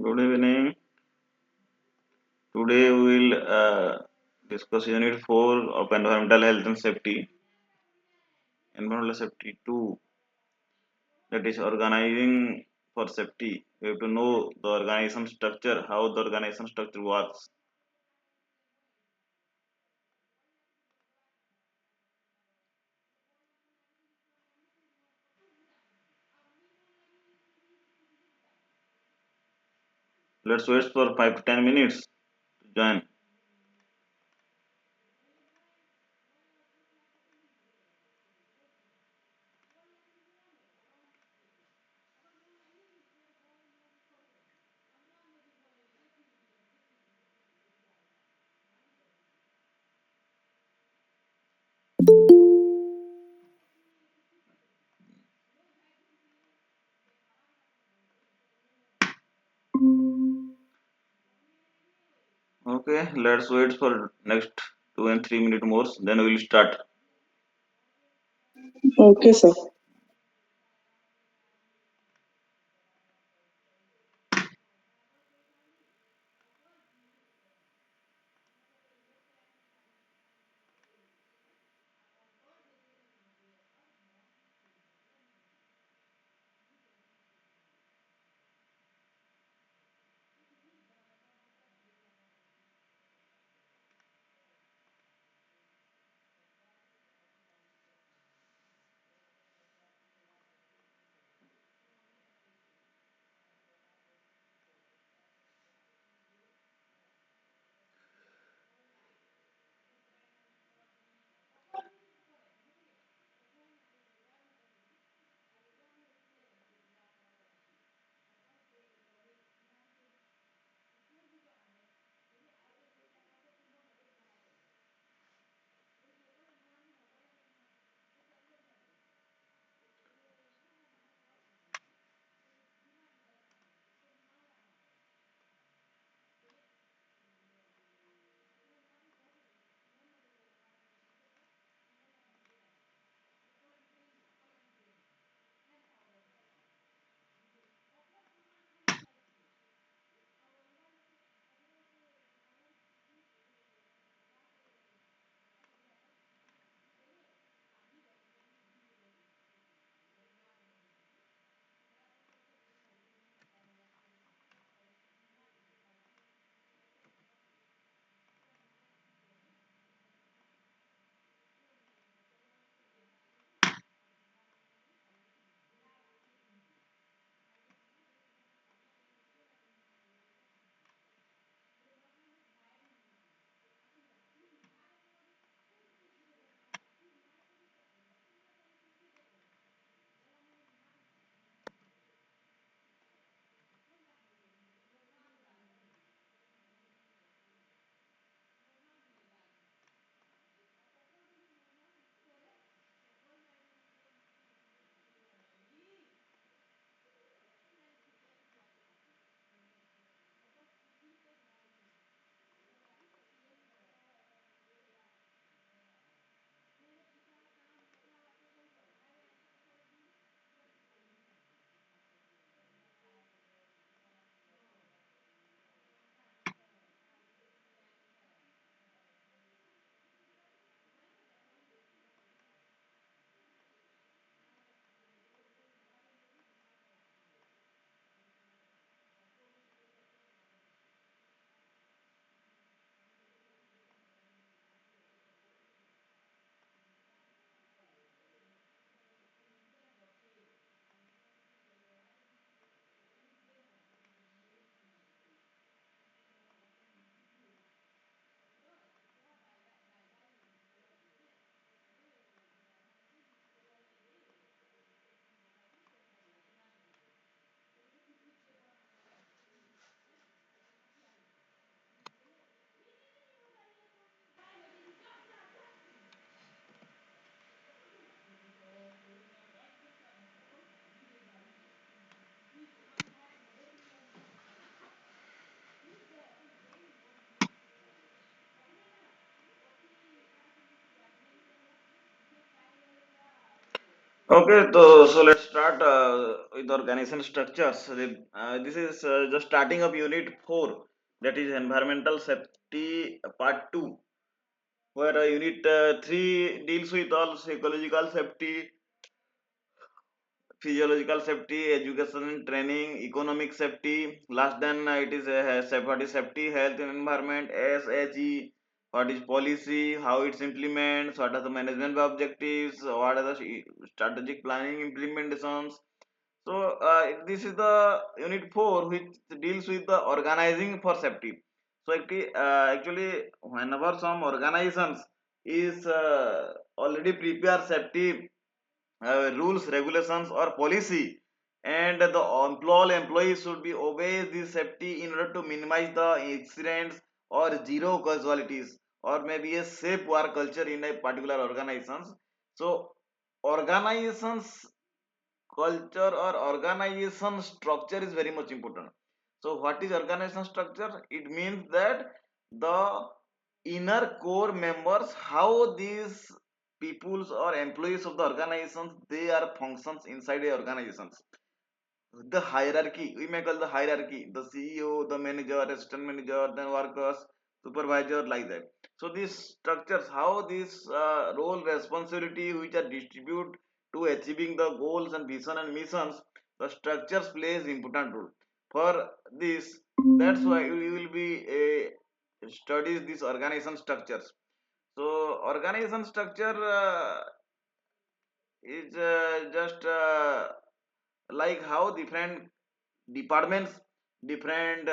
Good evening. Today we will discuss Unit 4 of Environmental Health and Safety. Environmental Safety 2, that is organizing for safety. We have to know the organization structure, how the organization structure works. Let's wait for 5 to 10 minutes to join. Okay, let's wait for next 2 and 3 minutes more, then we will start. Okay, sir. Okay, so let's start with organization structures. This is just starting up unit 4, that is environmental safety part 2, where unit 3 deals with all psychological safety, physiological safety, education and training, economic safety. Last then it is what is safety, health and environment, SHE, what is policy, how it's implements, what are the management objectives, what are the strategic planning implementations. So this is the unit 4 which deals with the organizing for safety. So actually whenever some organizations is already prepare safety rules, regulations or policy, and the employees should be obey this safety in order to minimize the accidents or zero casualties, or maybe a safe work culture in a particular organizations. So organizations culture or organization structure is very much important. So what is organization structure? It means that the inner core members, how these peoples or employees of the organizations they are functions inside the organizations. The hierarchy, we may call the hierarchy, the CEO, the manager, assistant manager, then workers, supervisor, like that. So these structures, how this role responsibility which are distributed to achieving the goals and vision and missions, the structures plays important role for this. That's why we will be studies these organization structures. So organization structure is just like how different departments, different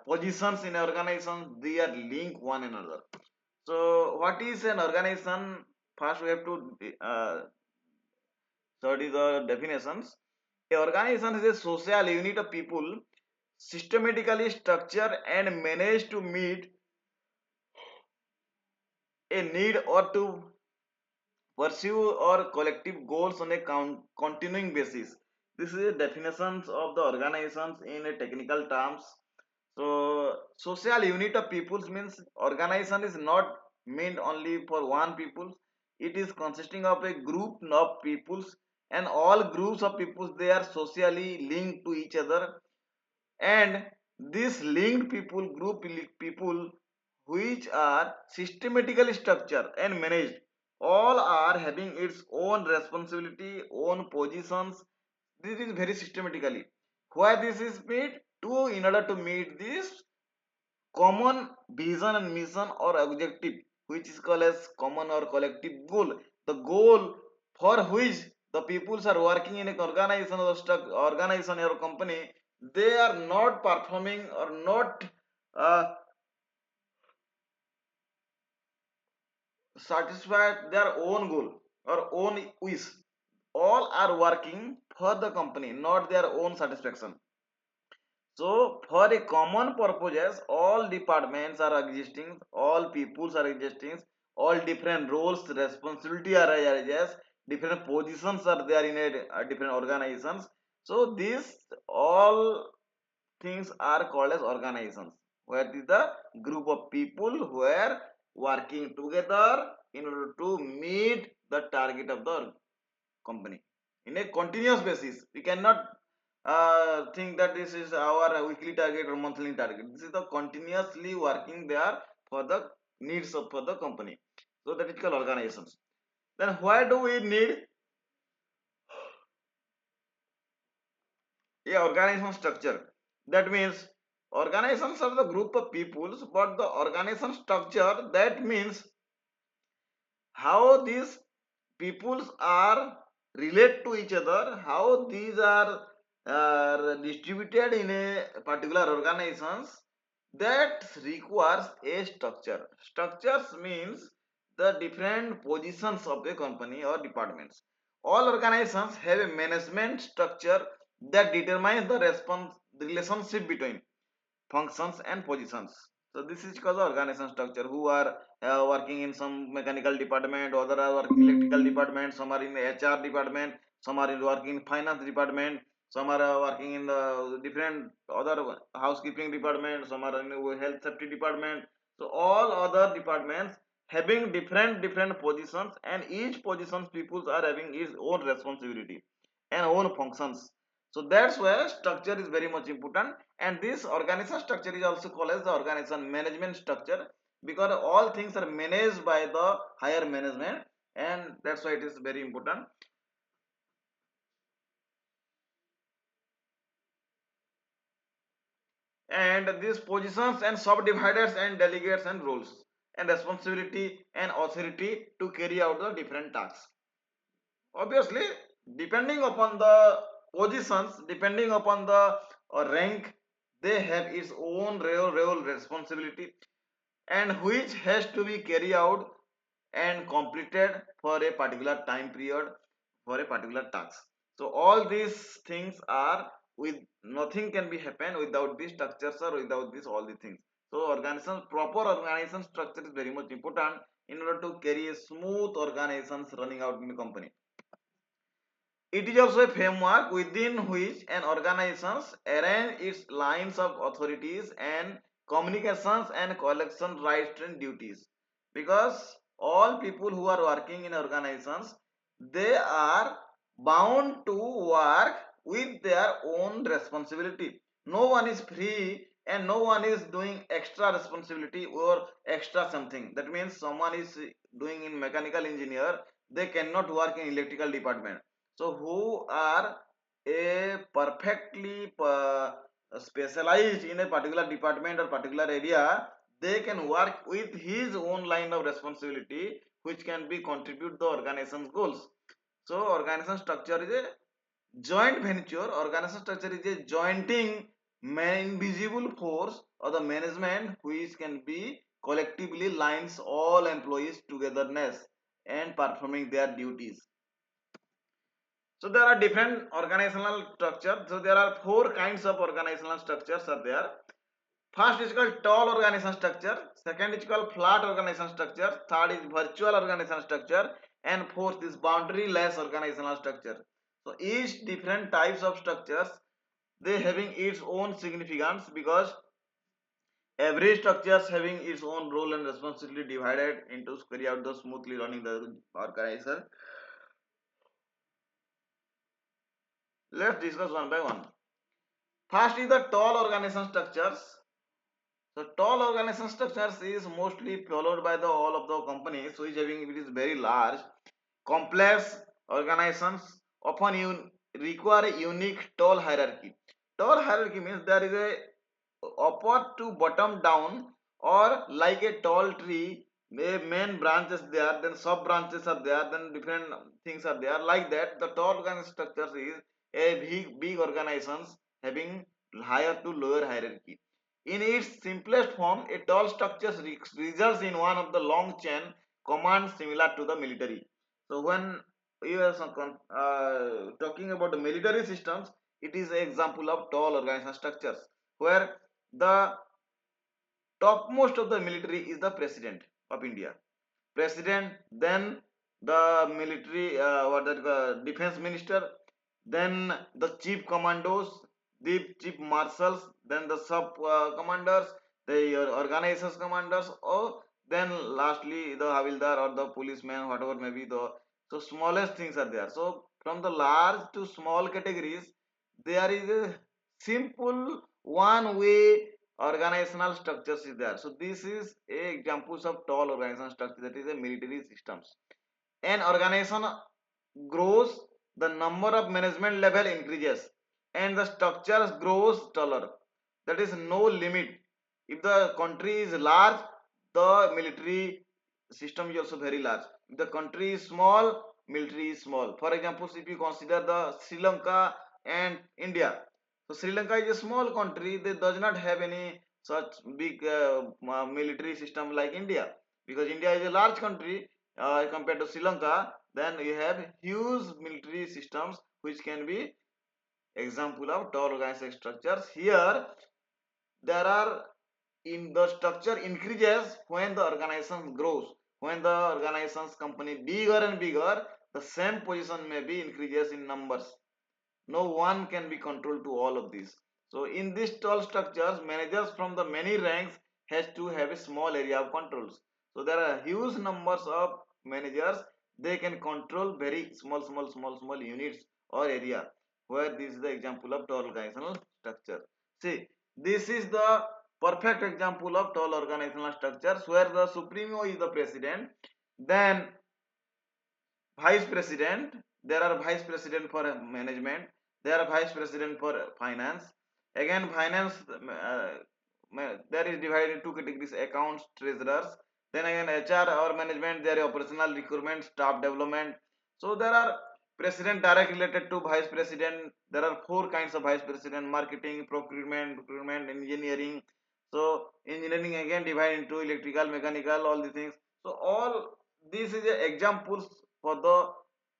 positions in organizations, they are linked one another. So what is an organization? First we have to study the definitions. A organization is a social unit of people systematically structured and managed to meet a need or to pursue or collective goals on a continuing basis. This is a definitions of the organizations in a technical terms. So social unit of peoples means organization is not meant only for one people. It is consisting of a group of peoples, and all groups of peoples they are socially linked to each other, and these linked people which are systematically structured and managed, all are having its own responsibility, own positions. This is very systematically. Why this is made? To in order to meet this common vision and mission or objective, which is called as common or collective goal. The goal for which the peoples are working in an organization or organization or company, they are not performing or not uh, satisfied their own goal or own wish. All are working for the company, not their own satisfaction. So, for a common purposes, all departments are existing, all peoples are existing, all different roles, responsibility are areas, different positions are there in different organizations. So, these all things are called as organizations, where is the group of people who are working together in order to meet the target of the company in a continuous basis. We cannot think that this is our weekly target or monthly target. This is the continuously working there for the needs of for the company. So that is called organizations. Then why do we need a organization structure? That means organizations are the group of peoples, but the organization structure, that means how these peoples are relate to each other, how these are distributed in a particular organizations, that requires a structure. Structures means the different positions of a company or departments. All organizations have a management structure that determines the response the relationship between functions and positions. So this is called the organization structure. Who are working in some mechanical department, other are working electrical department, some are in the HR department, some are in working in finance department, some are working in the different other housekeeping department, some are in the health safety department. So all other departments having different positions, and each positions peoples are having its own responsibility and own functions. So that's why structure is very much important, and this organization structure is also called as the organization management structure, because all things are managed by the higher management, and that's why it is very important. And these positions and subdividers and delegates and roles and responsibility and authority to carry out the different tasks. Obviously, depending upon the positions, depending upon the rank, they have its own role responsibility, and which has to be carried out and completed for a particular time period, for a particular task. So all these things are with, nothing can be happen without these structures or without this all the things. So organization, proper organization structure is very much important in order to carry a smooth organizations running out in the company. It is also a framework within which an organization arrange its lines of authorities and communications and collection rights and duties. Because all people who are working in organizations, they are bound to work with their own responsibility. No one is free and no one is doing extra responsibility or extra something. That means someone is doing in mechanical engineer, they cannot work in electrical department. So who are a perfectly specialized in a particular department or particular area, they can work with his own line of responsibility, which can be contribute the organization's goals. So organization structure is a joint venture. Organization structure is a jointing invisible force or the management which can be collectively lines all employees togetherness and performing their duties. So there are different organizational structures. So there are four kinds of organizational structures are there. First is called tall organization structure. Second is called flat organization structure. Third is virtual organization structure. And fourth is boundary-less organizational structure. So each different types of structures, they having its own significance, because every structure is having its own role and responsibility divided into carry out the smoothly running the organization. Let's discuss one by one. First is the tall organization structures. So tall organization structures is mostly followed by the all of the companies which having, it is very large, complex organizations often require a unique tall hierarchy. Tall hierarchy means there is a upward to bottom down, or like a tall tree, main branches there, then sub branches are there, then different things are there, like that. The tall organization structures is a big organizations having higher to lower hierarchy. In its simplest form, a tall structure results in one of the long chain commands similar to the military. So when you are talking about the military systems, it is an example of tall organization structures, where the topmost of the military is the president of India. President, then the military, what that defense minister, then the chief commandos, the chief marshals, then the sub commanders, the organizations commanders, or then lastly the havildar or the policeman, whatever may be the, so smallest things are there. So from the large to small categories, there is a simple one way organizational structures is there. So this is a examples of tall organizational structure, that is a military systems. An organization grows, the number of management level increases, and the structures grows taller. That is no limit. If the country is large, the military system is also very large. If the country is small, military is small. For example, if you consider the Sri Lanka and India, so Sri Lanka is a small country. They does not have any such big military system like India, because India is a large country compared to Sri Lanka. Then you have huge military systems which can be example of tall organization structures. Here there are, in the structure increases when the organization grows. When the organization's company bigger and bigger, the same position may be increases in numbers. No one can be controlled to all of these. So in these tall structures, managers from the many ranks has to have a small area of controls. So there are huge numbers of managers. They can control very small units or area, where this is the example of tall organizational structure. See, this is the perfect example of tall organizational structures where the supremo is the president, then vice president, there are vice president for management, there are vice president for finance, again finance, there is divided into categories: accounts, treasurers, then again HR or management, there is operational, recruitment, staff development. So there are president direct related to vice president. There are four kinds of vice president: marketing, procurement, engineering. So engineering again divided into electrical, mechanical, all these things. So all this is examples for the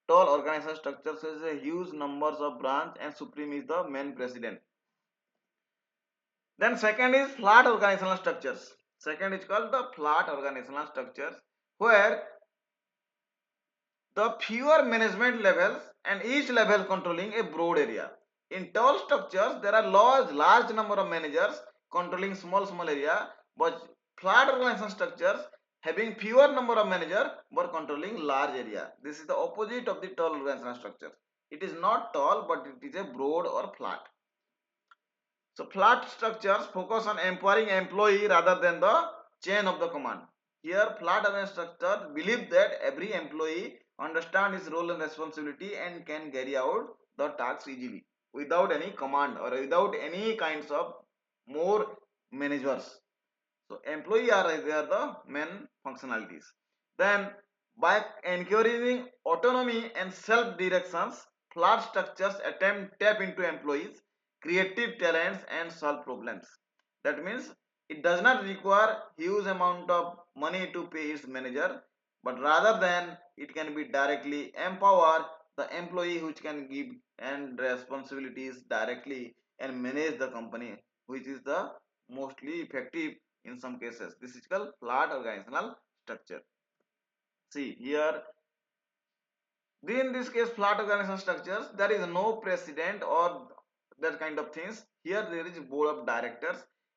tall organizational structure. So it's a huge numbers of branch and supreme is the main president. Then second is flat organizational structures. Second is called the flat organizational structures, where the fewer management levels and each level controlling a broad area. In tall structures, there are large number of managers controlling small area, but flat organizational structures having fewer number of managers but controlling large area. This is the opposite of the tall organizational structure. It is not tall, but it is a broad or flat. So flat structures focus on empowering employee rather than the chain of the command. Here, flat organizational structure believe that every employee understand his role and responsibility and can carry out the tasks easily without any command or without any kinds of more managers. So employee are there the main functionalities. Then by encouraging autonomy and self-directions, flat structures attempt tap into employees' creative talents and solve problems. That means it does not require huge amount of money to pay its manager, but rather than it can be directly empower the employee which can give and responsibilities directly and manage the company, which is the mostly effective in some cases. This is called flat organizational structure. See here, in this case, flat organizational structures, there is no president or that kind of things. Here there is board of directors,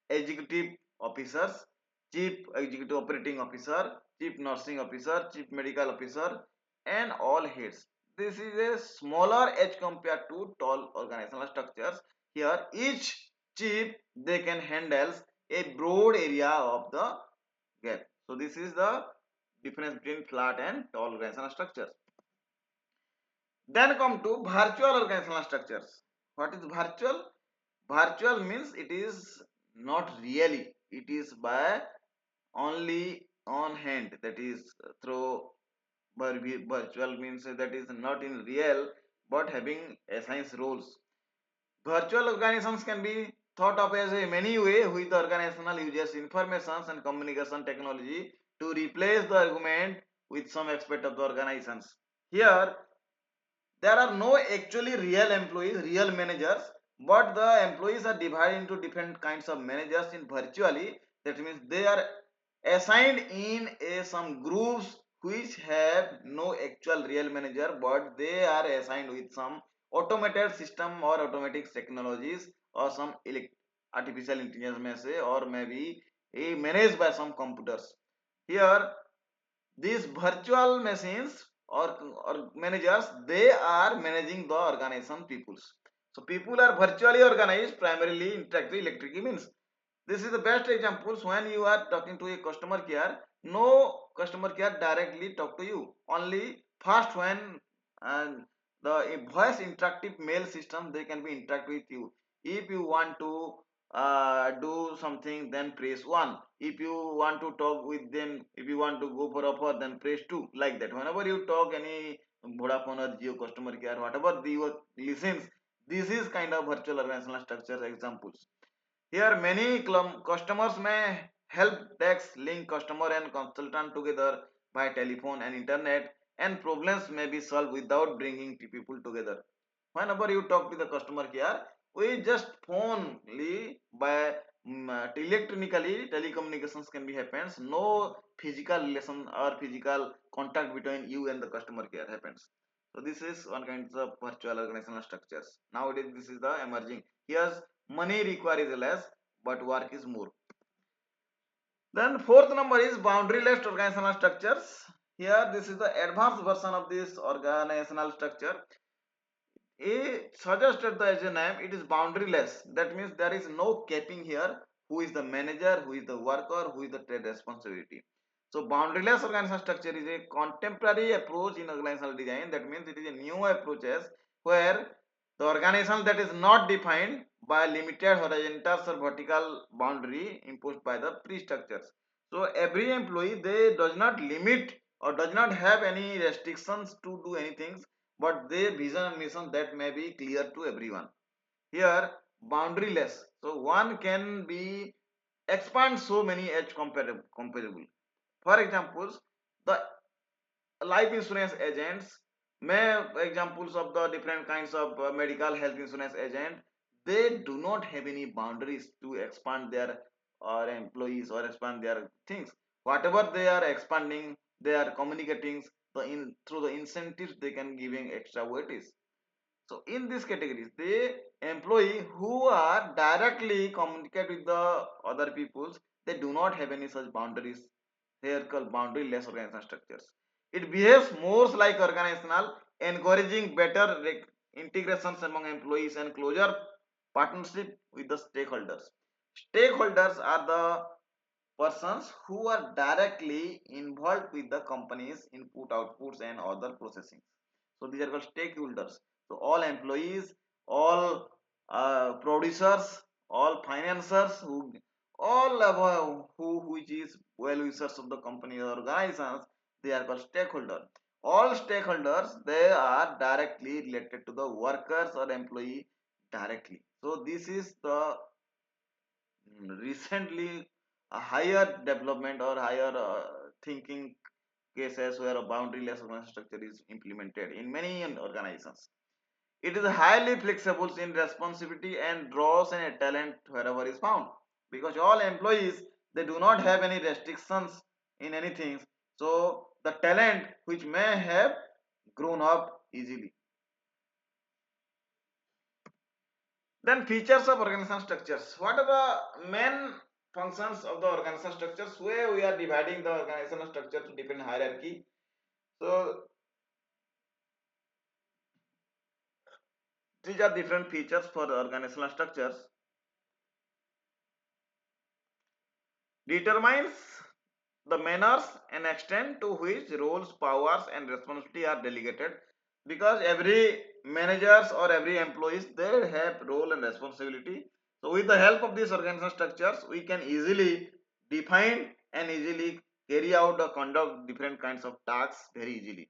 executive officers, chief executive operating officer, chief nursing officer, chief medical officer, and all heads. This is a smaller edge compared to tall organizational structures. Here each chief they can handle a broad area of the gap. So this is the difference between flat and tall organizational structures. Then come to virtual organizational structures. What is virtual? Virtual means it is not really. It is by only on hand. That is through virtual means that is not in real but having assigned roles. Virtual organizations can be thought of as a many way with the organizational uses information and communication technology to replace the argument with some aspect of the organizations. Here there are no actually real employees, real managers, but the employees are divided into different kinds of managers in virtually. That means they are assigned in some groups which have no actual real manager, but they are assigned with some automated system or automatic technologies or some artificial intelligence may say, or maybe managed by some computers. Here these virtual machines or managers, they are managing the organization peoples. So people are virtually organized, primarily interactive electric means. This is the best examples when you are talking to a customer care. No customer care directly talk to you. Only first when and the voice interactive mail system they can be interact with you. If you want to do something, then press 1. If you want to talk with them, if you want to go for offer, then press 2. Like that. Whenever you talk any Vodafone or Jio customer care, whatever the listens, this is kind of virtual organizational structure examples. Here many customers may help desk link customer and consultant together by telephone and internet, and problems may be solved without bringing people together. Whenever you talk to the customer care, we just phonely by electronically telecommunications can be happens. No physical relation or physical contact between you and the customer care happens. So this is one kind of virtual organizational structures. Nowadays this is the emerging. Here's money required is less, but work is more. Then fourth number is boundaryless organizational structures. Here this is the advanced version of this organizational structure. It suggested the as a name, it is boundaryless. That means there is no capping here. Who is the manager, who is the worker, who is the trade responsibility. So boundaryless organizational structure is a contemporary approach in organizational design. That means it is a new approaches where the organization that is not defined by limited horizontal or vertical boundary imposed by the pre-structures. So every employee they does not limit or does not have any restrictions to do anything, but their vision and mission that may be clear to everyone. Here boundaryless, so one can be expand so many edge comparable. For examples, the life insurance agents may examples of the different kinds of medical health insurance agent, they do not have any boundaries to expand their or employees or expand their things. Whatever they are expanding, they are communicating through the incentives they can giving extra weightage. So in these categories, the employee who are directly communicate with the other peoples, they do not have any such boundaries. They are called boundary-less organizational structures. It behaves more like organizational, encouraging better integrations among employees and closer partnership with the stakeholders. Stakeholders are the persons who are directly involved with the company's input, outputs, and other processing. So these are called stakeholders. So all employees, all producers, all financiers, who all who which is well wishers of the company or organizations, they are called stakeholders. All stakeholders they are directly related to the workers or employee directly. So this is the recently a higher development or higher thinking cases where a boundaryless organizational structure is implemented in many organizations. It is highly flexible in responsibility and draws in a talent wherever is found, because all employees they do not have any restrictions in anything. So the talent which may have grown up easily. Then features of organizational structures. What are the main functions of the organizational structures? Where we are dividing the organizational structure to different hierarchy. So these are different features for the organizational structures. Determines the manners and extent to which roles, powers, and responsibility are delegated. Because every managers or every employees they have role and responsibility. So with the help of these organizational structures, we can easily define and easily carry out or conduct different kinds of tasks very easily.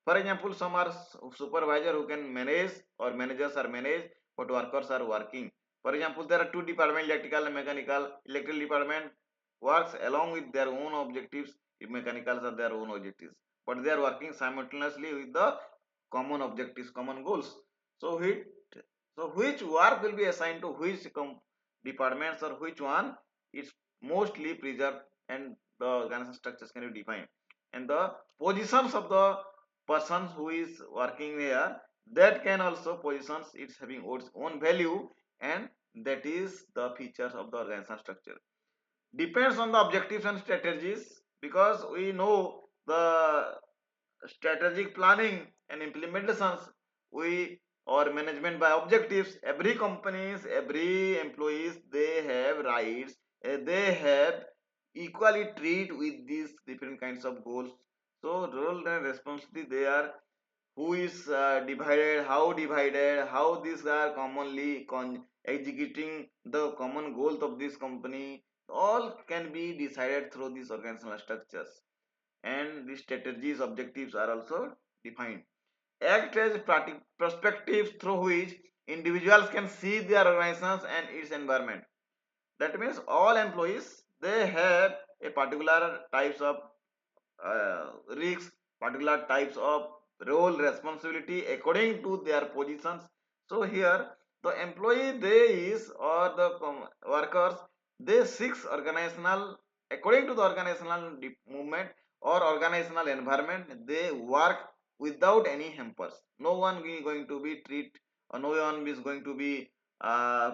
For example, some are supervisor who can manage or managers are managed, but workers are working. For example, there are two departments, electrical and mechanical. Electrical department works along with their own objectives. Mechanicals are their own objectives, but they are working simultaneously with the common objectives, common goals. So which work will be assigned to which departments or which one is mostly preserved, and the organization structures can be defined, and the positions of the person who is working here, that can also positions it's having its own value, and that is the features of the organizational structure. Depends on the objectives and strategies, because we know the strategic planning and implementations, we or management by objectives. Every companies, every employees they have rights, they have equally treat with these different kinds of goals. So role and responsibility they are who is divided, how these are commonly executing the common goals of this company, all can be decided through these organizational structures, and the strategies objectives are also defined. Act as perspectives through which individuals can see their organizations and its environment. That means all employees they have a particular types of risks, particular types of role responsibility according to their positions. So here the employee they is or the workers they seeks organizational according to the organizational movement or organizational environment, they work without any hampers. No one is going to be treat or no one is going to be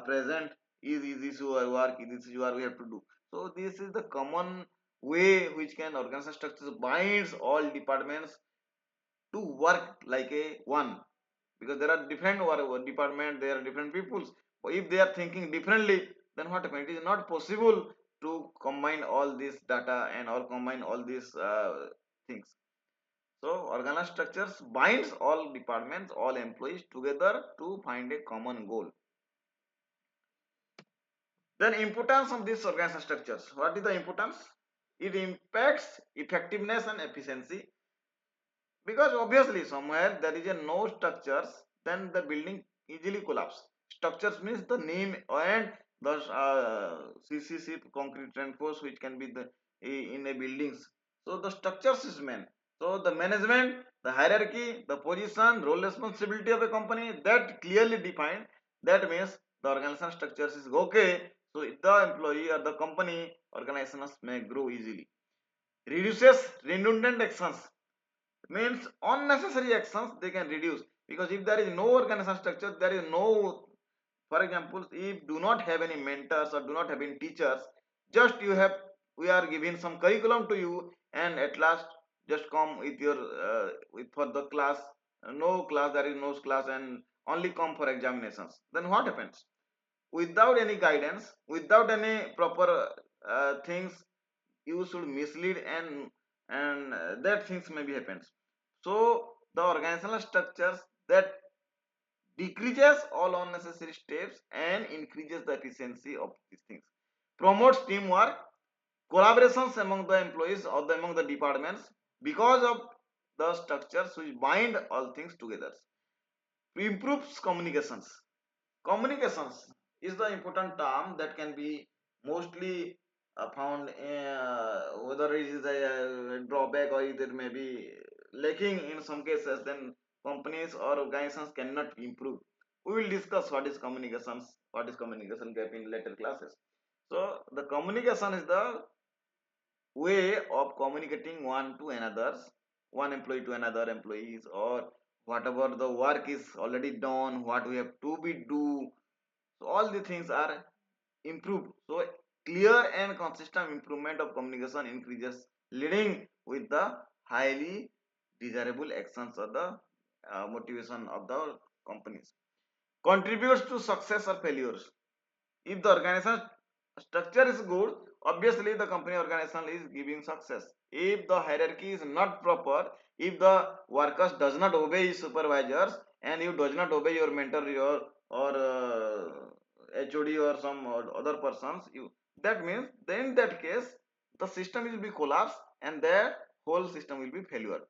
present. Is this your work? This is your we have to do. So this is the common way which can organizational structures binds all departments to work like a one, because there are different department, there are different peoples. But if they are thinking differently, then what happens? It is not possible to combine all this data and or combine all these things. So organizational structures binds all departments, all employees together to find a common goal. Then importance of these organizational structures. What is the importance? It impacts effectiveness and efficiency, because obviously somewhere there is a no structures, then the building easily collapse. Structures means the name and the CCC concrete reinforced which can be the in a buildings. So the structures is main. So the management, the hierarchy, the position, role responsibility of a company, that clearly defined. That means the organizational structures is okay. So the employee or the company organizations may grow easily. Reduces redundant actions, means unnecessary actions they can reduce, because if there is no organizational structure, there is no, for example, if do not have any mentors or do not have any teachers, just you have, we are giving some curriculum to you and at last just come with your with for the class, no class, there is no class and only come for examinations, then what happens? Without any guidance, without any proper things, you should mislead and that things maybe happens. So the organizational structures that decreases all unnecessary steps and increases the efficiency of these things, promotes teamwork, collaborations among the employees or among the departments, because of the structures which bind all things together, improves communications. Communications is the important term that can be mostly found whether it is a drawback or it may be lacking in some cases, then companies or organizations cannot improve. We will discuss what is communications, what is communication gap in later classes. So the communication is the way of communicating one to another, one employee to another employees, or whatever the work is already done, what we have to be do. So all the things are improved. So clear and consistent improvement of communication increases, leading with the highly desirable actions or the motivation of the companies, contributes to success or failures. If the organization structure is good, obviously the company organization is giving success. If the hierarchy is not proper, if the workers does not obey his supervisors and you does not obey your mentor, your or HOD or some other persons, you, that means then in that case the system will be collapsed and the whole system will be failure.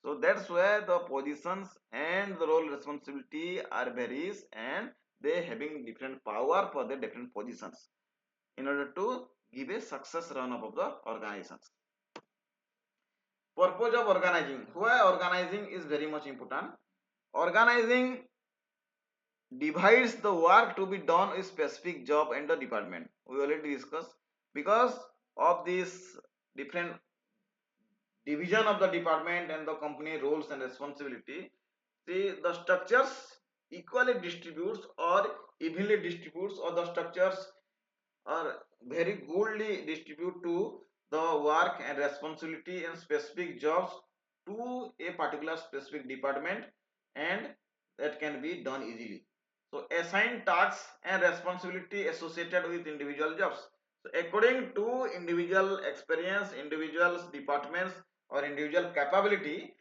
So that's where the positions and the role responsibility are varies and they having different power for the different positions in order to give a success run up of the organizations. Purpose of organizing. Why organizing is very much important. Organizing divides the work to be done with specific job and the department. We already discussed, because of this different division of the department and the company roles and responsibility. See, the structures equally distributes or evenly distributes, or the structures are very goodly distribute to the work and responsibility and specific jobs to a particular specific department, and that can be done easily. So assign tasks and responsibility associated with individual jobs. So according to individual experience, individuals departments or individual capability,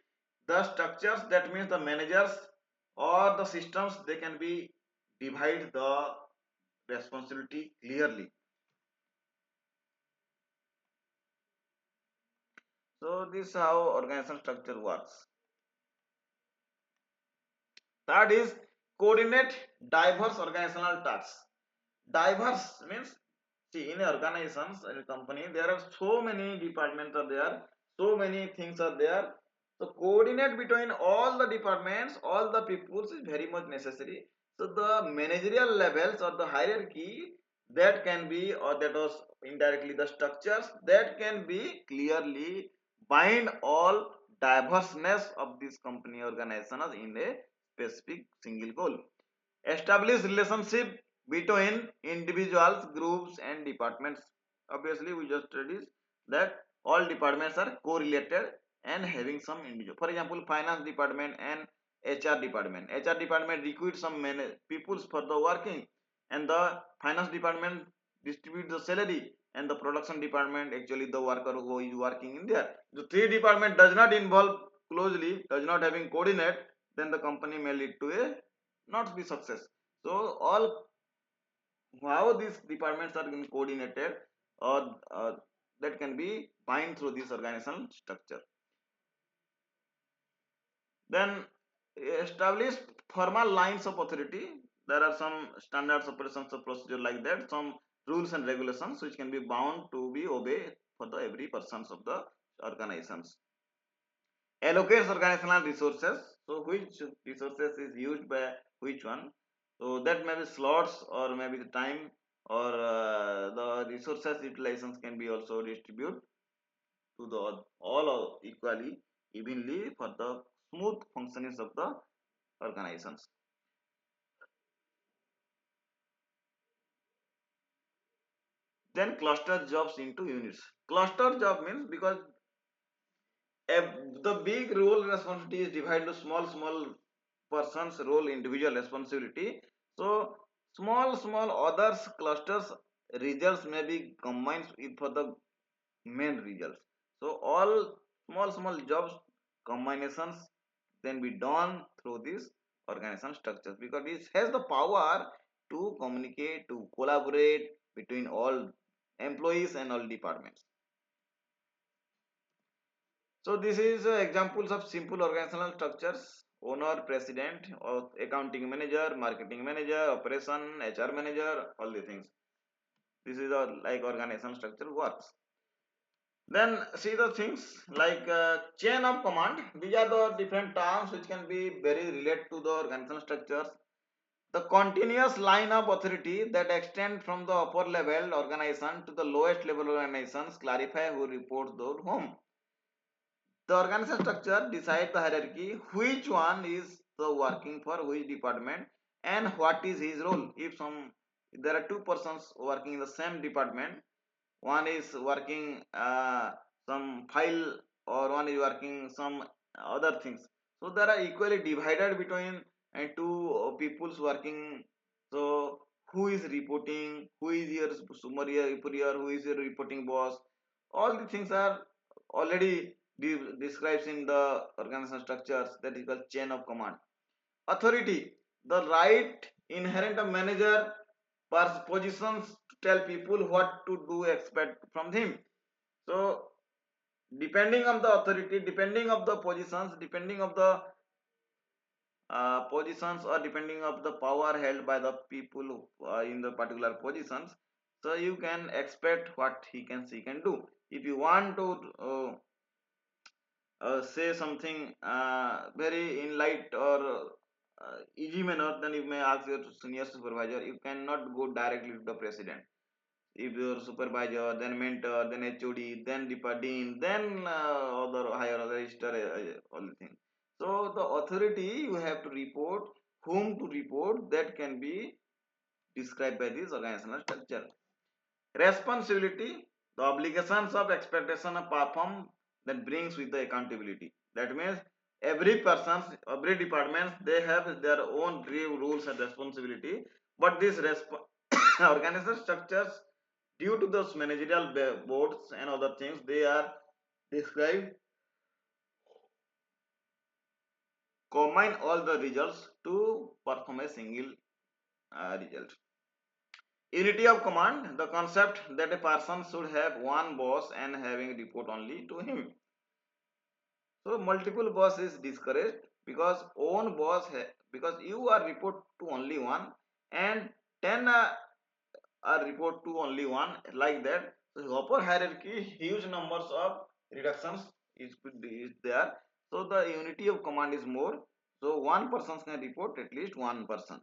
the structures, that means the managers or the systems, they can be divide the responsibility clearly. So this is how organizational structure works. Third is coordinate diverse organizational tasks. Diverse means, see, in organizations, in a company, there are so many departments are there, so many things are there. So coordinate between all the departments, all the peoples is very much necessary. So the managerial levels or the hierarchy, that can be, or that was indirectly the structures, that can be clearly bind all diverseness of this company organizations in a specific single goal. Establish relationship between individuals, groups and departments Obviously, we just studied that all departments are correlated and having some individual. For example, finance department and HR department. HR department recruit some people for the working, and the finance department distribute the salary, and the production department actually the worker who is working in there. The three department does not involve closely, does not having coordinate, then the company may lead to a not be success. So all how these departments are being coordinated or that can be bind through this organizational structure. Then establish formal lines of authority. There are some standards operations of procedure like that, some rules and regulations which can be bound to be obeyed for the every persons of the organizations. Allocates organizational resources. So which resources is used by which one? So that may be slots or maybe the time or the resources utilizations can be also distributed to the all equally evenly for the smooth functionings of the organizations. Then cluster jobs into units. Cluster job means because the big role responsibility is divided to small persons role individual responsibility. So small others clusters results may be combined with for the main results. So all small jobs combinations then be done through this organization structures because it has the power to communicate to collaborate between all employees and all departments. So this is examples of simple organizational structures: owner, president, or accounting manager, marketing manager, operation, HR manager, all the things. This is a like organizational structure works. Then see the things like chain of command. These are the different terms which can be very related to the organizational structures. The continuous line of authority that extend from the upper level organization to the lowest level organizations clarify who reports to whom. The organization structure decides the hierarchy, which one is the working for which department and what is his role. If there are two persons working in the same department, one is working some file or one is working some other things. So they are equally divided between and two people's working. So who is reporting, who is your superior, who is your reporting boss, all the things are already describes in the organizational structures, that is called chain of command. Authority, the right inherent of manager positions to tell people what to do expect from him. So depending on the authority, depending of the positions, depending of the positions or depending of the power held by the people in the particular positions, so you can expect what he can do. If you want to say something very in light or easy manner, then you may ask your senior supervisor. You cannot go directly to the president. If your supervisor, then mentor, then HOD, then dean, then other higher register, all the things. So the authority you have to report, whom to report, that can be described by this organizational structure. Responsibility, the obligations of expectation of perform that brings with the accountability. That means every person, every department, they have their own rules and responsibility. But these organizational structures, due to those managerial boards and other things, they are described, combine all the results to perform a single result. Unity of command, the concept that a person should have one boss and having report only to him. So multiple boss is discouraged because own boss because you are report to only one and 10 are report to only one like that. So upper hierarchy huge numbers of reductions is there. So the unity of command is more. So one person can report at least one person.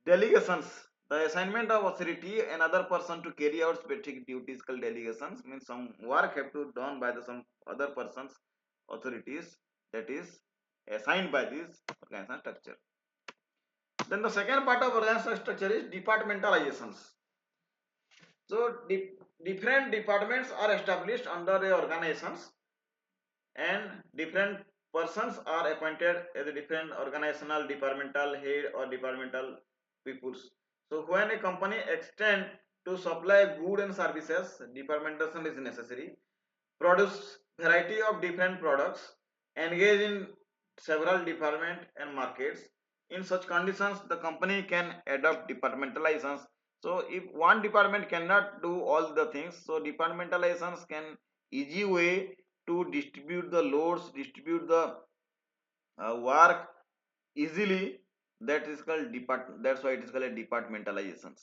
Delegations. The assignment of authority another person to carry out specific duties called delegations, means some work have to done by the some other persons authorities that is assigned by this organizational structure. Then the second part of organizational structure is departmentalizations. So different departments are established under the organizations, and different persons are appointed as a different organizational departmental head or departmental peoples. So when a company extend to supply goods and services, departmentalization is necessary. Produce variety of different products, engage in several department and markets. In such conditions, the company can adopt departmentalizations. So if one department cannot do all the things, so departmentalizations can easy way to distribute the loads, distribute the work easily. That is called that's why it is called a departmentalizations.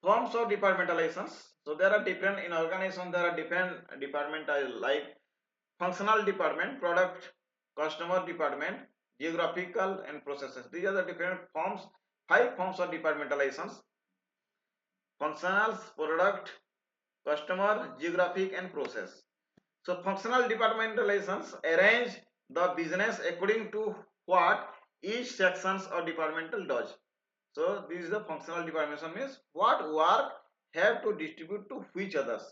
Forms of departmentalizations. So there are different in organization. There are different departmental like functional department, product, customer department, geographical and processes. These are the different forms. 5 forms of departmentalizations: functionals, product, customer, geographic and process. So functional departmentalizations arrange the business according to what each sections or departmental does. So this is the functional departmentation, means what work have to distribute to which others.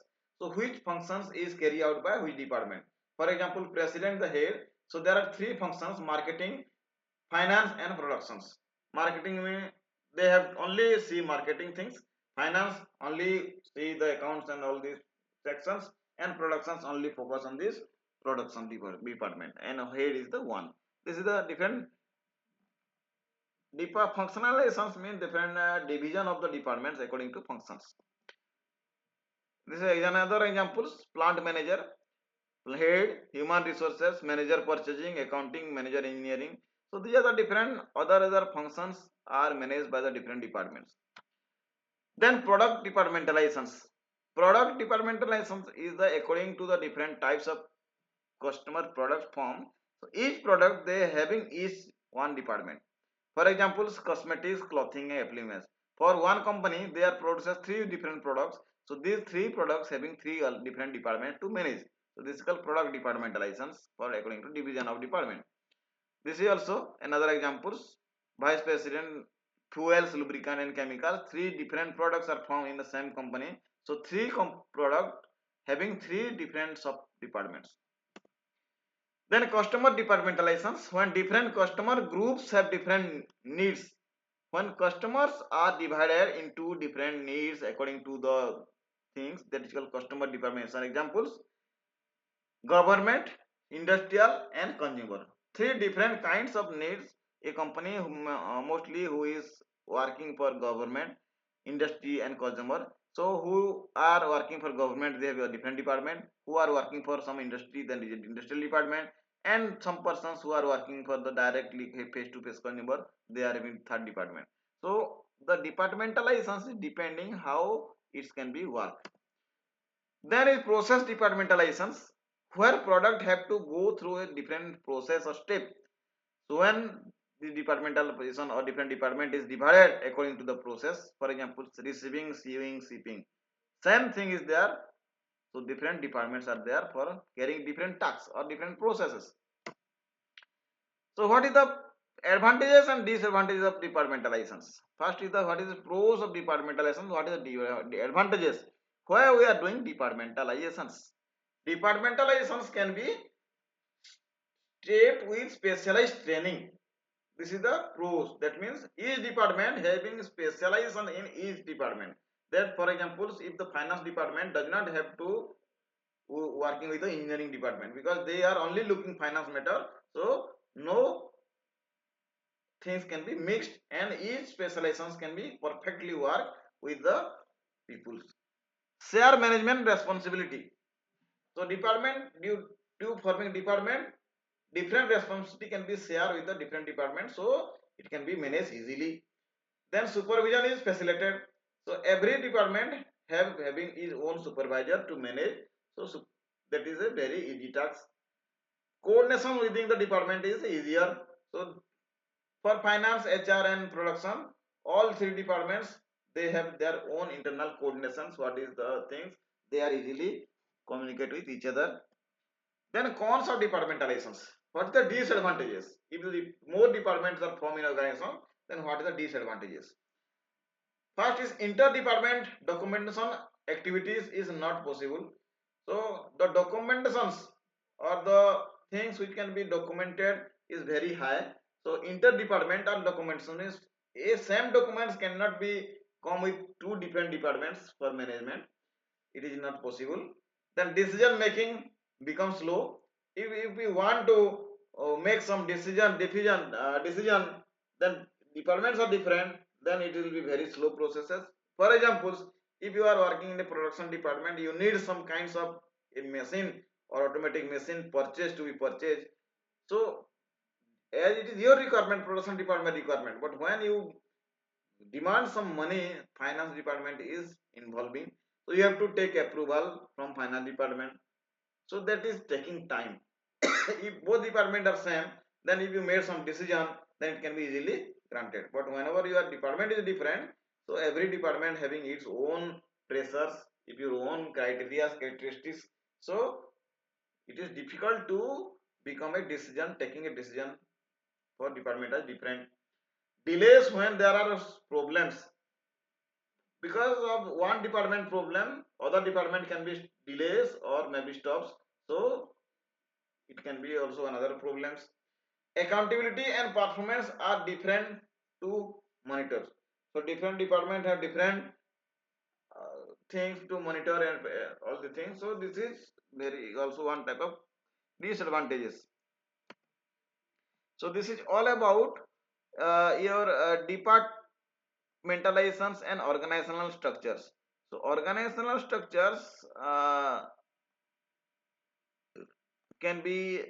So which functions is carried out by which department. For example, president the head. So there are 3 functions: marketing, finance and productions. Marketing means they have only see marketing things. Finance only see the accounts and all these sections, and productions only focus on this production department, and head is the one. This is the different functionalizations, mean different division of the departments according to functions. This is another examples: plant manager, head, human resources manager, purchasing, accounting manager, engineering. So these are the different other functions are managed by the different departments. Then product departmentalizations. Product departmentalizations is the according to the different types of customer product form. So each product they having each one department. For example, cosmetics, clothing and appliances. For one company, they are produces 3 different products. So these 3 products having 3 different departments to manage. So this is called product departmentalizations for according to division of department. This is also another examples. Vice president, fuels, lubricant and chemicals. 3 different products are found in the same company. So 3 product having 3 different sub departments. Then customer departmentalizations, when different customer groups have different needs. When customers are divided into different needs according to the things, that is called customer departmentation. Examples: government, industrial and consumer. 3 different kinds of needs. A company mostly who is working for government, industry and consumer. So who are working for government, they have a different department. Who are working for some industry, then is industrial department. And some persons who are working for the directly face to face consumer, they are in third department. So the departmentalization is depending how it can be worked. Then is process departmentalizations, where product have to go through a different process or step. So when the departmental position or different department is divided according to the process, for example, receiving, sewing, shipping, same thing is there. So different departments are there for carrying different tasks or different processes. So what is the advantages and disadvantages of departmentalizations? First is the what is the pros of departmentalization, what is the advantages why we are doing departmentalizations. Departmentalizations can be stepped with specialized training. This is the pros. That means each department having specialization in each department. That for example, if the finance department does not have to working with the engineering department, because they are only looking finance matter, so no things can be mixed and each specializations can be perfectly work with the people. Share management responsibility. So department due to forming department, different responsibility can be shared with the different department, so it can be managed easily. Then supervision is facilitated. So every department having its own supervisor to manage. So that is a very easy task. Coordination within the department is easier. So for finance, HR and production, all 3 departments they have their own internal coordinations. What is the things they are easily communicate with each other. Then cons of departmentalizations. What are the disadvantages? If the more departments are formed in organization, then what are the disadvantages? First is inter-department documentation activities is not possible. So the documentations or the things which can be documented is very high. So interdepartmental documentation is a same documents cannot be come with two different departments for management. It is not possible. Then decision making becomes slow. If we want to make some decision, then departments are different, then it will be very slow processes. For example, if you are working in the production department, you need some kinds of a machine or automatic machine purchase to be purchased. So as it is your requirement, production department requirement, but when you demand some money, finance department is involving, so you have to take approval from finance department, so that is taking time. If both department are same, then if you made some decision, then it can be easily granted. But whenever your department is different, so every department having its own pressures, if your own criteria characteristics, so it is difficult to become a decision taking a decision for department as different. Delays when there are problems, because of one department problem, other department can be delays or maybe stops, so it can be also another problems. Accountability and performance are different to monitor, so different department have different things to monitor and all the things, so this is very also one type of disadvantages. So this is all about your departmentalizations and organizational structures. So organizational structures can be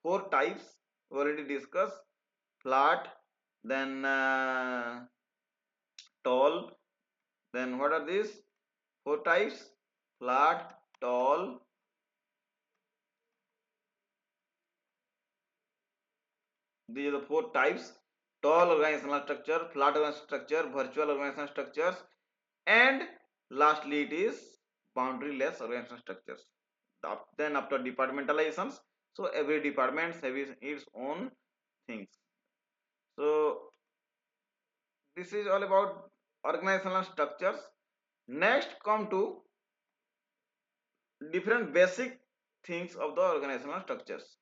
four types already discussed: flat, then tall. Then what are these four types? Flat, tall, these are the four types: tall organizational structure, flat organizational structure, virtual organizational structures, and lastly it is boundaryless organizational structures. Then after departmentalizations, so every department has its own things. So this is all about organizational structures. Next come to different basic things of the organizational structures.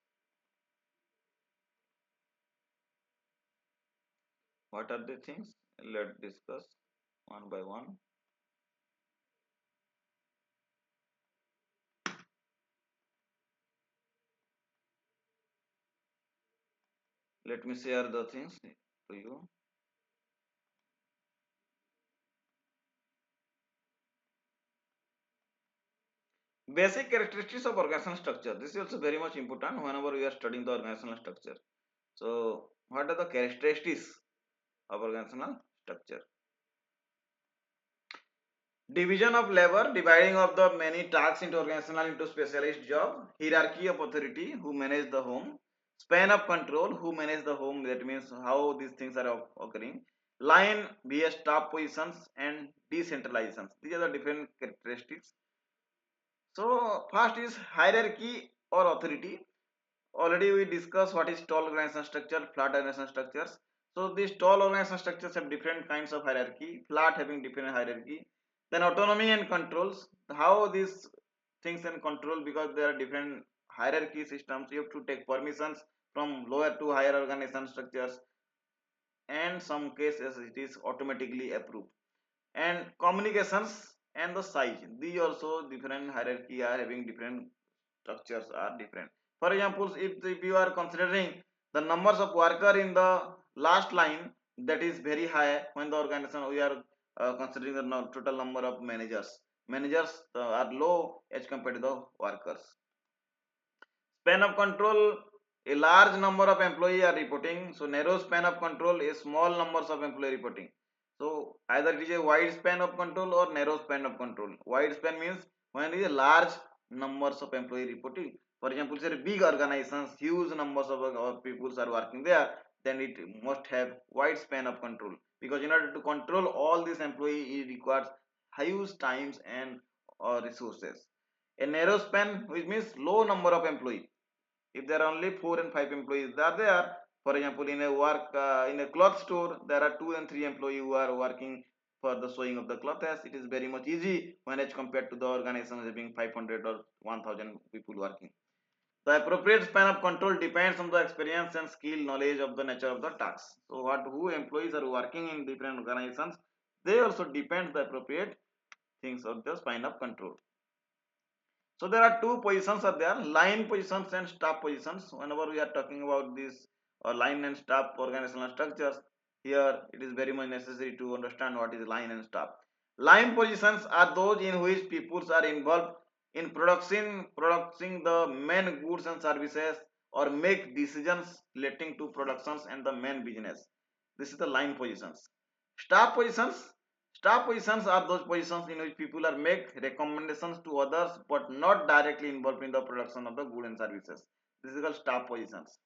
What are the things? Let's discuss one by one. Let me share the things to you. Basic characteristics of organizational structure. This is also very much important whenever we are studying the organizational structure. So, what are the characteristics of organizational structure? Division of labor, dividing of the many tasks into organizational into specialized job. Hierarchy of authority, who manage the home. Span of control, who manage the home, that means how these things are occurring. Line vs top positions and decentralizations. These are the different characteristics. So first is hierarchy or authority. Already we discussed what is tall organization structure, flat organization structures. So these tall organization structures have different kinds of hierarchy, flat having different hierarchy. Then autonomy and controls, how these things and control, because there are different hierarchy systems, you have to take permissions from lower to higher organization structures, and some cases it is automatically approved. And communications and the size, these also different hierarchy are having different structures are different. For example, if you are considering the numbers of worker in the last line, that is very high. When the organization we are considering the total number of managers are low as compared to the workers. Span of control, a large number of employees are reporting, so narrow span of control is small numbers of employee reporting. So either it is a wide span of control or narrow span of control. Wide span means when it is a large numbers of employee reporting. For example, say big organizations, huge numbers of people are working there, then it must have wide span of control, because in order to control all these employees it requires huge times and resources. A narrow span, which means low number of employees. If there are only 4 and 5 employees are there, for example in a work in a cloth store there are 2 and 3 employees who are working for the sewing of the cloth, as it is very much easy when as compared to the organization having 500 or 1000 people working. The appropriate span of control depends on the experience and skill knowledge of the nature of the task. So what who employees are working in different organizations, they also depend the appropriate things of the span of control. So there are two positions are there, line positions and staff positions. Whenever we are talking about this line and staff organizational structures, here it is very much necessary to understand what is line and staff. Line positions are those in which peoples are involved in producing the main goods and services or make decisions relating to productions and the main business. This is the line positions. Staff positions Staff positions are those positions in which people are make recommendations to others but not directly involved in the production of the goods and services. This is called staff positions.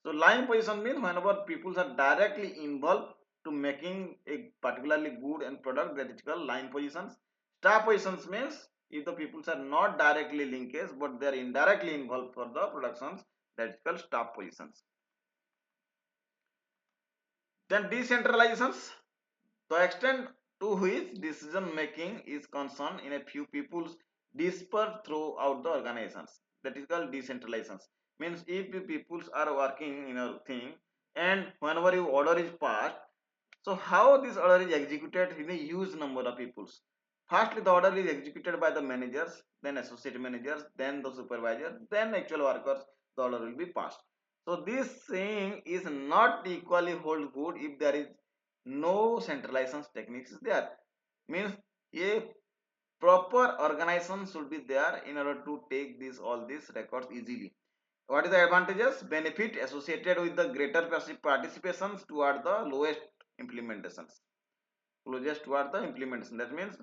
So line position means whenever people are directly involved to making a particularly good and product, that is called line positions. Staff positions means if the people are not directly linkage but they are indirectly involved for the productions, that is called staff positions. Then decentralizations, the extent to which decision making is concerned in a few people's dispersed throughout the organizations, that is called decentralizations. Means if you peoples are working in a thing and whenever your order is passed, so how this order is executed in a huge number of peoples. Firstly, the order is executed by the managers, then associate managers, then the supervisor, then actual workers. The order will be passed. So this saying is not equally hold good if there is no centralization techniques is there. Means a proper organization should be there in order to take this all these records easily. What is the advantages? Benefit associated with the greater participations toward the lowest implementations. Closest toward the implementation. That means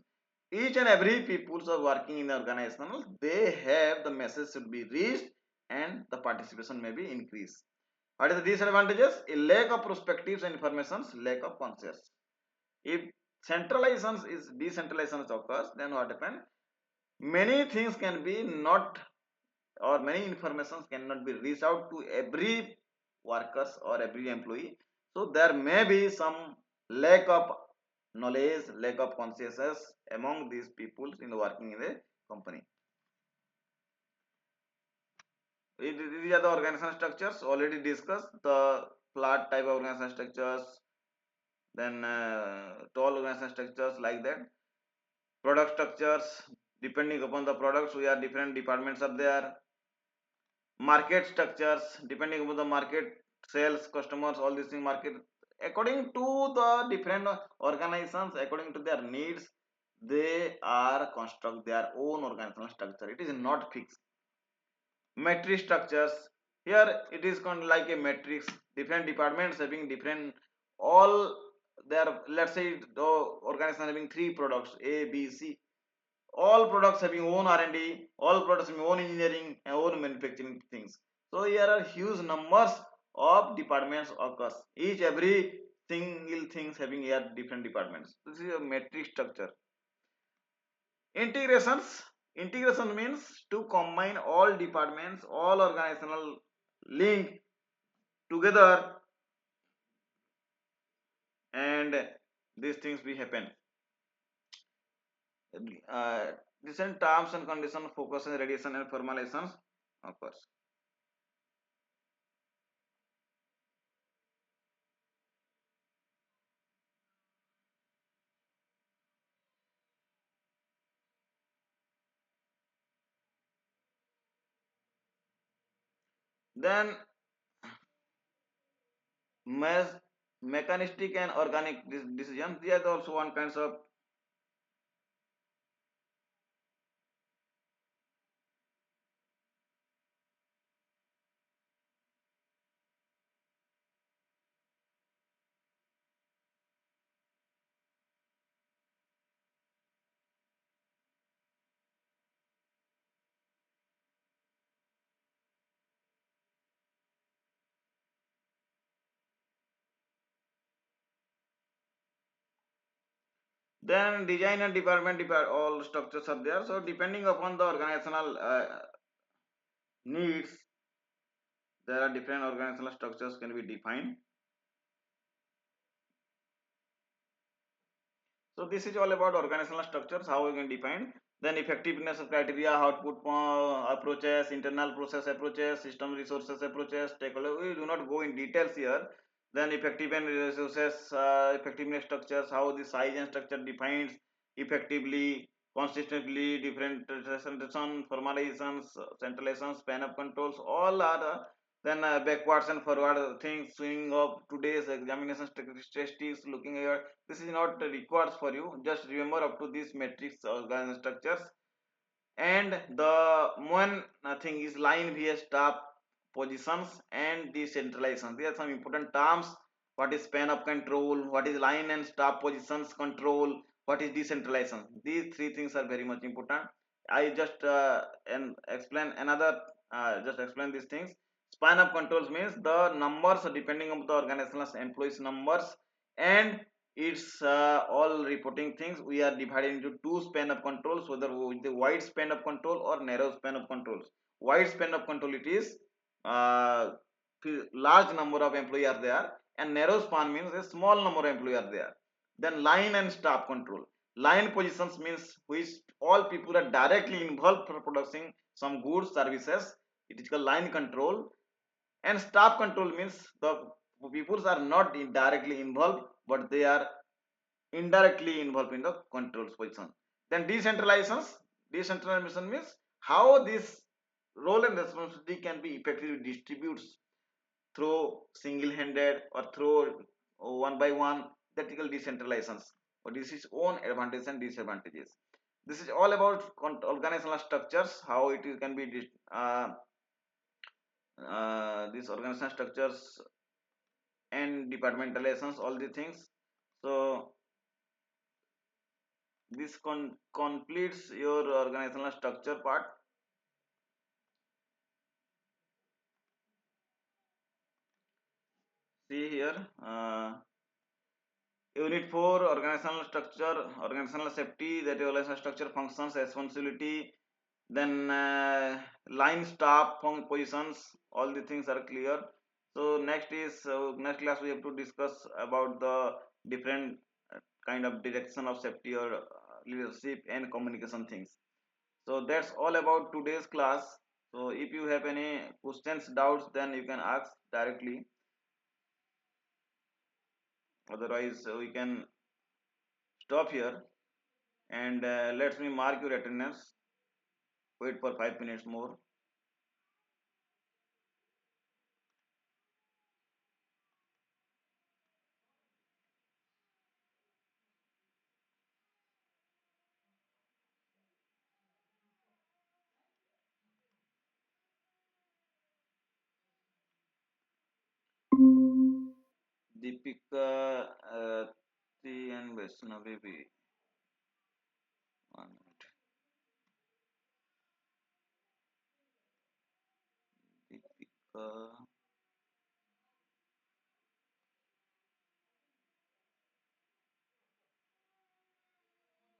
each and every people are working in the organization, they have the message should be reached and the participation may be increased. What is the disadvantages? A lack of perspectives and informations, lack of conscious. If centralization is decentralization occurs, then what happens? Many things can be not, or many informations cannot be reached out to every workers or every employee. So there may be some lack of knowledge, lack of consciousness among these people in the working in the company. These are the organizational structures already discussed. The flat type of organizational structures, then tall organizational structures like that. Product structures, depending upon the products, we are different departments are there. Market structures, depending upon the market, sales, customers, all these things, market, according to the different organizations, according to their needs, they are construct their own organizational structure. It is not fixed. Matrix structures, here it is kind of like a matrix, different departments having different, all their, let's say the organization having three products A, B, C, all products having own R&D, all products having own engineering and own manufacturing things. So here are huge numbers of departments occurs. Each every single things having here different departments. This is a matrix structure. Integrations. Integration means to combine all departments, all organizational link together, and these things will happen. Different terms and conditions, focus and radiation and formulations occurs. Then mechanistic and organic decisions, they are also one kinds of. Then design and department all structures are there. So depending upon the organizational needs, there are different organizational structures can be defined. this is all about organizational structures, how we can define. Then effectiveness criteria, output approaches, internal process approaches, system resources approaches, stakeholder. We do not go in details here. Then effective and resources, effectiveness structures, how the size and structure defines effectively, consistently, different presentation, formalizations, centralizations, span of controls, all are then backwards and forward things, swing of today's examination statistics, looking at this is not required for you. Just remember up to these matrix organ structures. And the one thing is line vs top positions and decentralization. There are some important terms. What is span of control? What is line and top positions control? What is decentralization? These three things are very much important. I just and explain another. Just explain these things. Span of controls means the numbers depending on the organization's employees numbers, and it's all reporting things. We are divided into two span of controls, whether with the wide span of control or narrow span of controls. Wide span of control, it is uh, large number of employees are there, and narrow span means a small number of employees are there. Then line and staff control. Line positions means which all people are directly involved for producing some goods services. It is called line control. And staff control means the people are not directly involved, but they are indirectly involved in the controls position. Then decentralization means how this role and responsibility can be effectively distributed through single-handed or through one by one. Vertical decentralizations, but this is own advantages and disadvantages. This is all about organizational structures, how it can be these organizational structures and departmentalizations, all the things. So this completes your organizational structure part. See here, unit 4, organizational structure, organizational safety, that organizational structure, functions, responsibility, then line staff positions, all the things are clear. So next is next class we have to discuss about the different kind of direction of safety or leadership and communication things. So that's all about today's class. So if you have any questions, doubts, then you can ask directly. Otherwise, we can stop here, and let me mark your attendance. Wait for 5 minutes more. Deepika, and Vaishnavi. One minute. Deepika.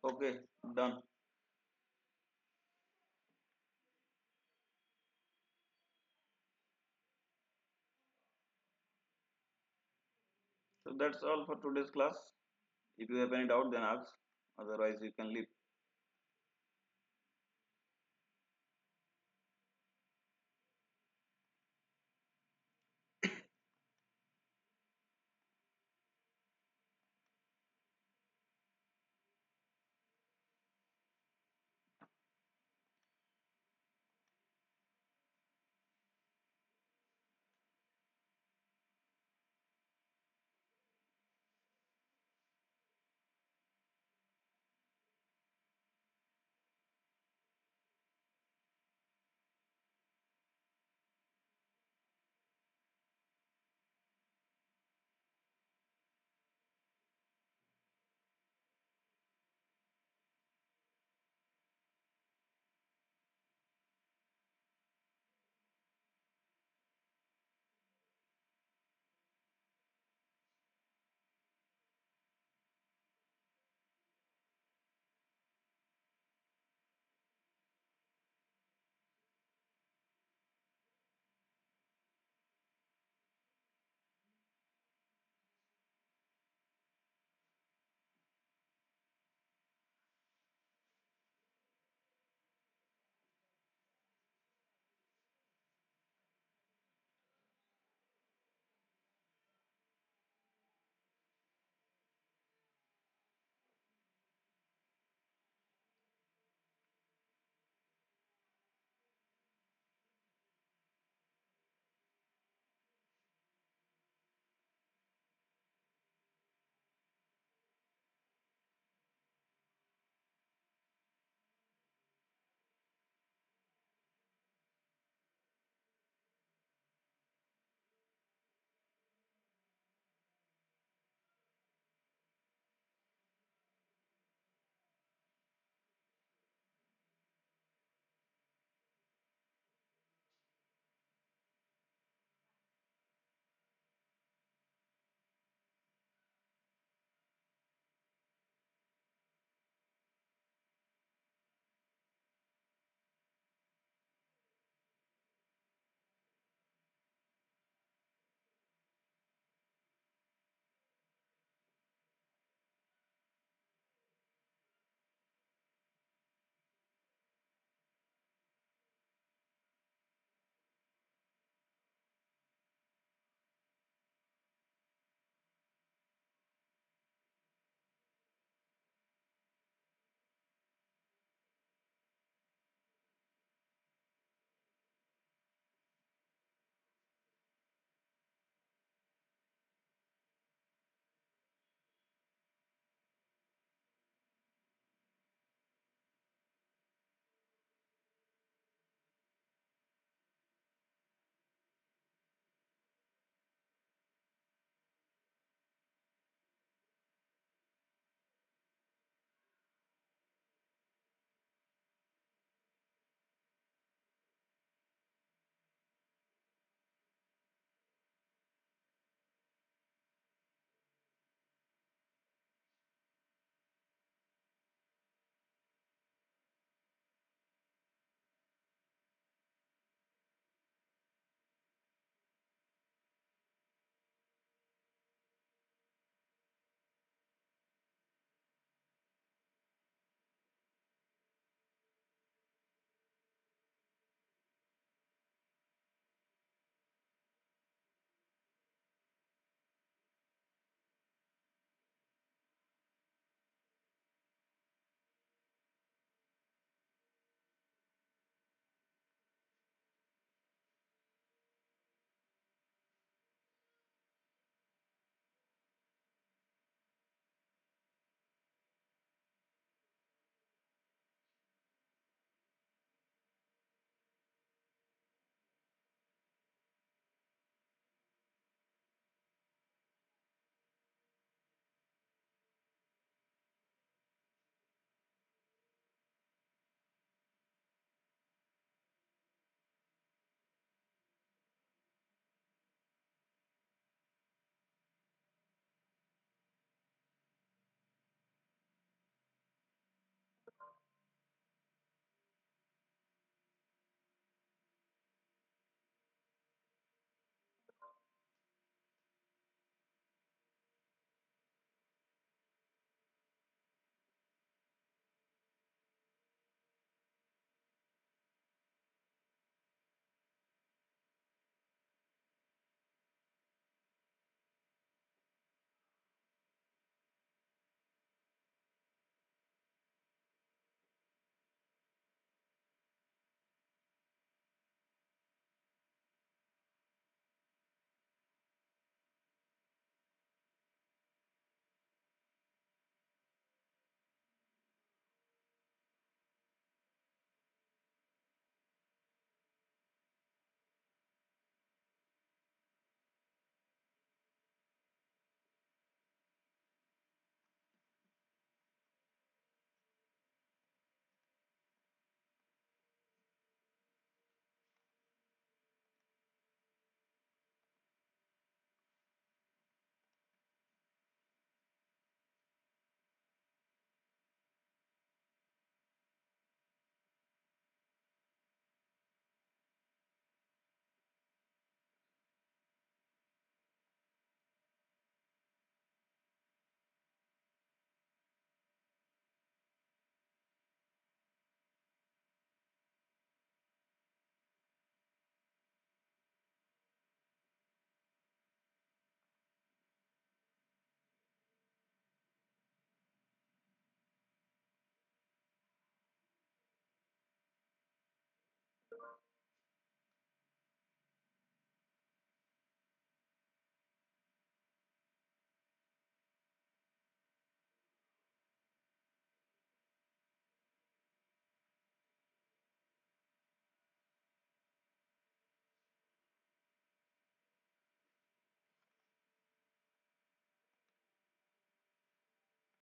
Okay, done. So that's all for today's class. If you have any doubt, then ask. Otherwise, you can leave.